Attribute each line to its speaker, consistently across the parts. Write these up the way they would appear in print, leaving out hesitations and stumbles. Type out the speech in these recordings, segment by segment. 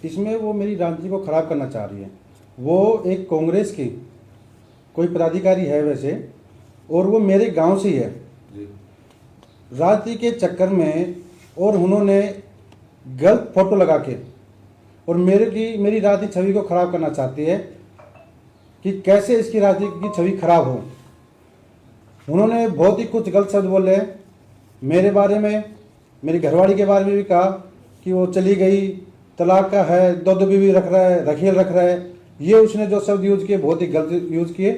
Speaker 1: इसमें वो मेरी राजनीति को खराब करना चाह रही है। वो एक कांग्रेस की कोई पदाधिकारी है वैसे, और वो मेरे गांव से ही है। राजनीति के चक्कर में और उन्होंने गलत फोटो लगा के और मेरी राजनीतिक छवि को खराब करना चाहती है कि कैसे इसकी राजनीति की छवि खराब हो। उन्होंने बहुत ही कुछ गलत शब्द बोले मेरे बारे में, मेरी घरवाली के बारे में भी कहा कि वो चली गई, तलाक का है, दो बीवी रख रहा है, रखेल रख रहा है। ये उसने जो शब्द यूज किए बहुत ही गलत यूज किए,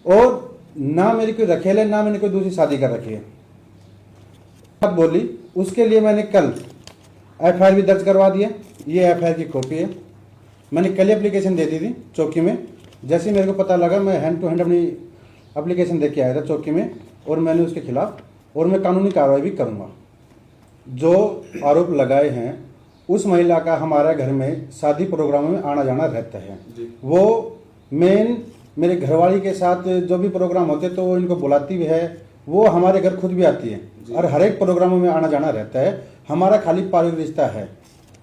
Speaker 1: और ना मेरी कोई रखेल है, ना मैंने कोई दूसरी शादी कर रखी है। बात बोली, उसके लिए मैंने कल एफआईआर भी दर्ज करवा दिया। ये एफआईआर की कॉपी है। मैंने कल एप्लीकेशन दे दी थी चौकी में। जैसे मेरे को पता लगा मैं हैंड टू हैंड अपनी एप्लीकेशन दे के आया था चौकी में, और मैंने उसके खिलाफ और मैं कानूनी कार्रवाई भी करूँगा। जो आरोप लगाए हैं, उस महिला का हमारे घर में शादी प्रोग्रामों में आना जाना रहता है। वो मेन मेरे घरवाली के साथ जो भी प्रोग्राम होते तो वो इनको बुलाती भी है, वो हमारे घर खुद भी आती है और हर एक प्रोग्रामों में आना जाना रहता है। हमारा खाली पारिवारिक रिश्ता है,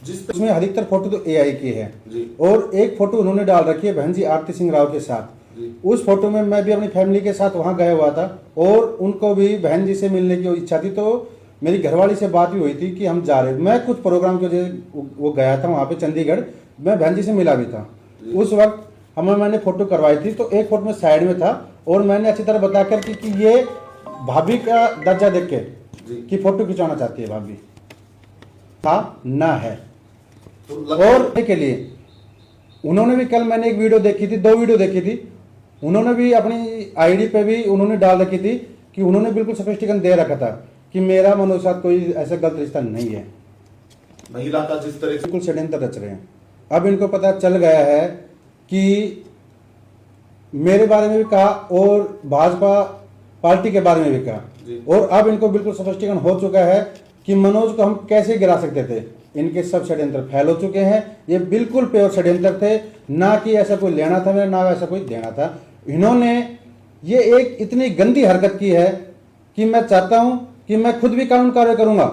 Speaker 1: जिसमें अधिकतर फोटो तो एआई की है, और एक फोटो उन्होंने डाल रखी है बहन जी आरती सिंह राव के साथ। उस फोटो में मैं भी अपनी फैमिली के साथ वहां गया हुआ था, और उनको भी बहन जी से मिलने की इच्छा थी। तो मेरी घरवाली से बात भी हुई थी कि हम जा रहे। मैं कुछ प्रोग्राम के वजह वो गया था वहां पे चंडीगढ़, मैं बहन जी से मिला भी था। उस वक्त मैंने फोटो करवाई थी, तो एक फोटो में साइड में था, और मैंने अच्छी तरह बता कर कि ये भाभी का दर्जा देख के कि फोटो खिंचवाना चाहती है भाभी था ना है। और के लिए उन्होंने भी कल मैंने एक वीडियो देखी थी, 2 वीडियो देखी थी। उन्होंने भी अपनी आईडी पे भी उन्होंने डाल रखी थी कि उन्होंने बिल्कुल स्पष्टीकरण दे रखा था कि मेरा मनोज के साथ कोई ऐसा गलत रिश्ता नहीं है।
Speaker 2: महिला का जिस तरह से
Speaker 1: बिल्कुल षड्यंत्र रच रहे हैं। अब इनको पता चल गया है कि मेरे बारे में भी कहा और भाजपा पार्टी के बारे में भी कहा, और अब इनको बिल्कुल स्पष्टीकरण हो चुका है कि मनोज को हम कैसे गिरा सकते थे। इनके सब षड्यंत्र फैल हो चुके हैं। ये बिल्कुल प्योर षड्यंत्र थे, ना कि ऐसा कोई लेना था मेरा, ना ऐसा कोई देना था। इन्होंने ये एक इतनी गंदी हरकत की है कि मैं चाहता हूं कि मैं खुद भी कानून कार्य करूंगा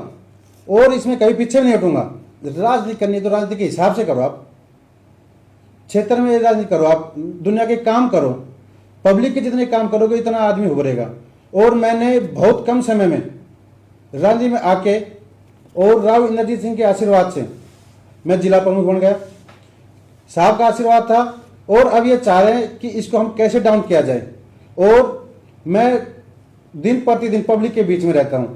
Speaker 1: और इसमें कभी पीछे नहीं हटूंगा। राजनीति करनी तो राजनीति के हिसाब से करो, आप क्षेत्र में राजनीति करो, आप दुनिया के काम करो। पब्लिक के जितने काम करोगे इतना आदमी उभरेगा। और मैंने बहुत कम समय में राजनीति में आके और राव इंद्रजीत सिंह के आशीर्वाद से मैं जिला प्रमुख बन गया। साहब का आशीर्वाद था, और अब ये चाह रहे हैं कि इसको हम कैसे डाउन किया जाए। और मैं दिन प्रतिदिन पब्लिक के बीच में रहता हूं।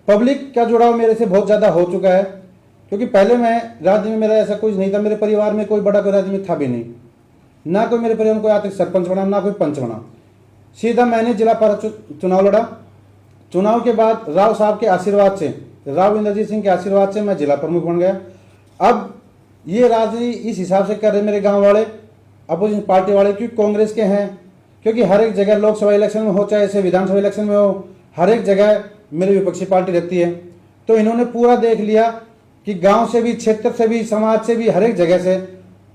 Speaker 1: पब्लिक का जुड़ाव मेरे से बहुत ज्यादा हो चुका है, क्योंकि पहले मैं राजनीति में मेरा ऐसा कुछ नहीं था। मेरे परिवार में कोई बड़ा कोई राजनीति में था भी नहीं, ना कोई मेरे परिवार में कोई आर्थिक सरपंच बना, ना कोई पंच बना। सीधा मैंने जिला पार्षद चुनाव लड़ा। चुनाव के बाद राव साहब के आशीर्वाद से, राव इंद्रजीत सिंह के आशीर्वाद से मैं जिला प्रमुख बन गया। अब ये राजनीति इस हिसाब से कर रहे मेरे गांव वाले, अपोजिशन पार्टी वाले, क्योंकि कांग्रेस के हैं। क्योंकि हर एक जगह लोकसभा इलेक्शन में हो, चाहे ऐसे विधानसभा इलेक्शन में हो, हर एक जगह मेरी विपक्षी पार्टी रहती है। तो इन्होंने पूरा देख लिया कि गांव से भी, क्षेत्र से भी, समाज से भी, हर एक जगह से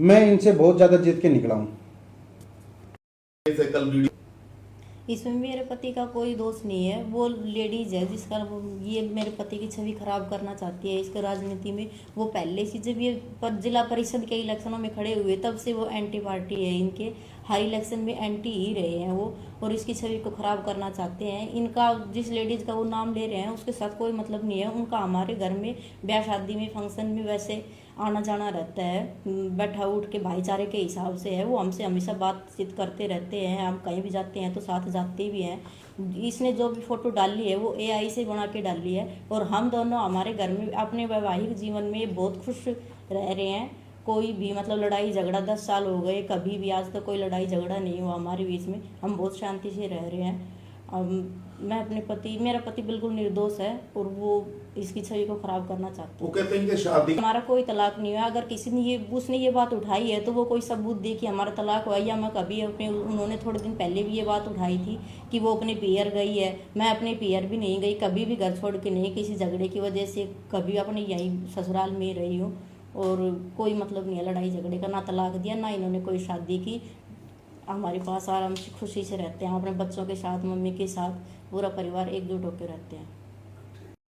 Speaker 1: मैं इनसे बहुत ज्यादा जीत के निकला हूं।
Speaker 3: इसमें मेरे पति का कोई दोष नहीं है। वो लेडीज है जिसका ये मेरे पति की छवि खराब करना चाहती है इसके राजनीति में। वो पहले से जब ये जिला परिषद के इलेक्शनों में खड़े हुए तब से वो एंटी पार्टी है। इनके हर इलेक्शन में एंटी ही रहे हैं वो, और इसकी छवि को खराब करना चाहते हैं। इनका जिस लेडीज का वो नाम ले रहे हैं उसके साथ कोई मतलब नहीं है। उनका हमारे घर में ब्याह शादी में, फंक्शन में वैसे आना जाना रहता है, बैठा उठ के भाईचारे के हिसाब से है। वो हमसे हमेशा बातचीत करते रहते हैं। हम कहीं भी जाते हैं तो साथ जाते भी हैं। इसने जो भी फोटो डाली है वो एआई से बना के डाली है, और हम दोनों हमारे घर में अपने वैवाहिक जीवन में बहुत खुश रह रहे हैं। कोई भी मतलब लड़ाई झगड़ा 10 साल हो गए, कभी भी आज तक कोई लड़ाई झगड़ा नहीं हुआ हमारे बीच में। हम बहुत शांति से रह रहे हैं। मेरा पति बिल्कुल निर्दोष है, और वो इसकी छवि को खराब करना चाहते हैं।
Speaker 2: वो कहते हैं कि शादी
Speaker 3: हमारा कोई तलाक नहीं हुआ। अगर किसी ने उसने ये बात उठाई है तो वो कोई सबूत दे कि हमारा तलाक हुआ। या मैं कभी अपने, उन्होंने थोड़े दिन पहले भी ये बात उठाई थी कि वो अपने पियर गई है। मैं अपने पियर भी नहीं गई, कभी भी घर छोड़ के नहीं, किसी झगड़े की वजह से कभी अपने यही ससुराल में रही हूँ। और कोई मतलब नहीं है लड़ाई झगड़े का, ना तलाक दिया, ना इन्होंने कोई शादी की। हमारे पास आराम से खुशी से रहते हैं, अपने बच्चों के साथ, मम्मी के साथ, पूरा परिवार एकजुट होकर रहते हैं।